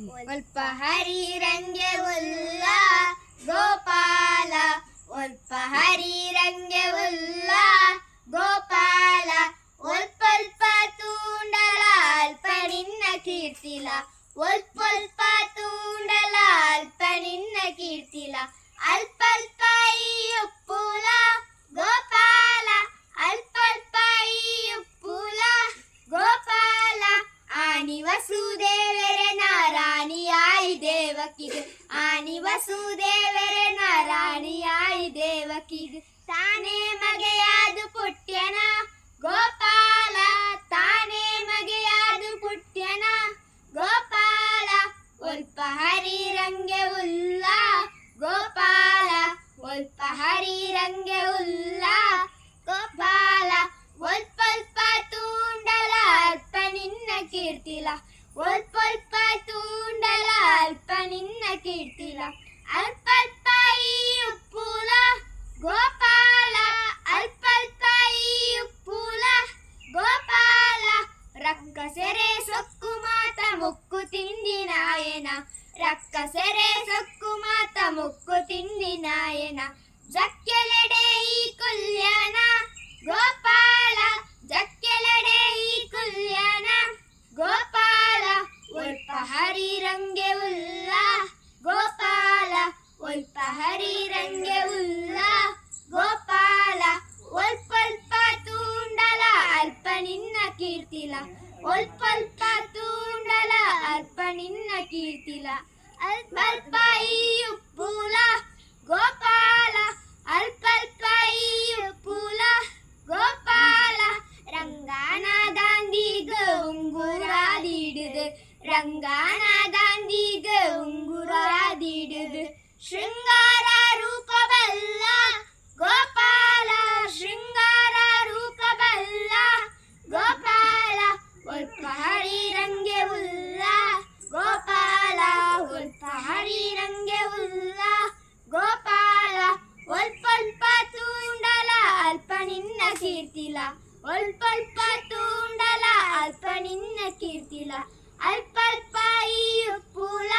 ಒಲ್ಪ ಹರಿರಂಗೆ ಉಲ್ಲ ಗೋಪಾಲ, ಒಲ್ಪ ಹರಿರಂಗೆ ಉಲ್ಲ ಗೋಪಾಲ, ಒಲ್ಪಲ್ಪ ತೂಂಡಲ ಅಲ್ಪ ನಿನ್ನ ಕೀರ್ತಿಲ, ಒಲ್ಪಲ್ಪ ತೂಂಡಲ ಅಲ್ಪ ನಿನ್ನ ಕೀರ್ತಿಲ, ಅಲ್ಪಲ್ಪ ಈ ಉಪ್ಪುಲ ಗೋಪಾಲ, ಅಲ್ಪಲ್ಪ ಈ ಉಪ್ಪುಲ ಗೋಪಾಲ, ಆನಿ ವಸುದೇವರೆ ನಾರಾಣಿಯಾಯಿ ದೇವಕಿಗೆ, ಆನಿ ವಸುದೇವರೆ ನಾರಾಣಿಯಾಯಿ ದೇವಕಿಗೆ, ತಾನೇ ಮಗೆಯಾದು ಪುಟ್ಯನ ಗೋಪಾಲ, ತಾನೇ ಮಗೆಯಾದು ಪುಟ್ಯನ ಗೋಪಾಲ, ಒಲ್ಪ ಹರಿರಂಗೆ ಉಲ್ಲ ಗೋಪಾಲ, ಒಲ್ಪ ಹರಿರಂಗೆ ಉಲ್ಲ ಗೋಪಾಲ, ಒಲ್ಪಲ್ಪ ತೂಂಡಲ ಅಲ್ಪ ನಿನ್ನ ಕೀರ್ತಿಲ, ಒಲ್ಪಲ್ಪ ತೂಂಡಲ ಅಲ್ಪ ನಿನ್ನ ಕೀರ್ತಿಲ, ಅಲ್ಪಲ್ಪ ಈ ಉಪ್ಪುಲ ಗೋಪಾಲ, ಅಲ್ಪಲ್ಪ ಈ ಉಪ್ಪುಲ ಗೋಪಾಲ, ರಕ್ಕಸೆರೆ ಸೊಕ್ಕು ಮಾತ ಮುಕ್ಕು ತಿಂದಿನಾಯನ, ರಕ್ಕಸೆರೆ ಸೊಕ್ಕು ಮಾತ ಮುಕ್ಕು ತಿಂದಿನಾಯನ, ಜಕ್ಕೆಲೆಡೆ ಈ ಕುಲ್ಯನ ಗೋಪಾಲ, ಜಕ್ಕೆಲೆಡೆ ಈ ಕುಲ್ಯನ ಗೋಪಾಲ, ಒಲ್ಪ ಹರಿರಂಗೆ ಉಲ್ಲ ಗೋಪಾಲ, ಒಲ್ಪ ಹರಿರಂಗೆ ಉಲ್ಲ ಗೋಪಾಲ, ಒಲ್ಪಲ್ಪ ತೂಂಡಲ ಅಲ್ಪ ನಿನ್ನ ಕೀರ್ತಿಲ, ಒಲ್ಪಲ್ಪ ತೂಂಡಲ ಅಲ್ಪ ನಿನ್ನ ಕೀರ್ತಿಲ, ಅಲ್ಪಲ್ಪ ಈ ಉಪ್ಪುಲ ಗೋಪಾಲ, ಅಲ್ಪಲ್ಪ ಈ ಉಪ್ಪುಲ ಗೋಪಾಲ, ರಂಗಾನ ಗಾಂಧಿಗ ಉಂಗುರಾದಿಡುದು, ರಂಗಾನ ಗಾಂಧಿಗ ಉಂಗುರಾದಿಡುದು, ಶೃಂಗಾರ ರೂಪಬಲ್ಲ ಗೋಪಾಲ, ಶೃಂಗಾರ ರೂಪಬಲ್ಲ ಗೋಪಾಲ, ಒಲ್ಪ ಹರಿರಂಗೆ ಉಲ್ಲ ಗೋಪಾಲ, ಒಲ್ಪ ಹರಿರಂಗೆ ಉಲ್ಲ ಗೋಪಾಲ, ಒಲ್ಪಲ್ಪ ತೂಂಡಲ ಅಲ್ಪ ನಿನ್ನ ಕೀರ್ತಿಲ, ಒಲ್ಪಲ್ಪ ತೂಂಡಲ ಅಲ್ಪ ನಿನ್ನ ಕೀರ್ತಿಲ, ಅಲ್ಪಲ್ಪ ಈ ಉಪ್ಪುಲ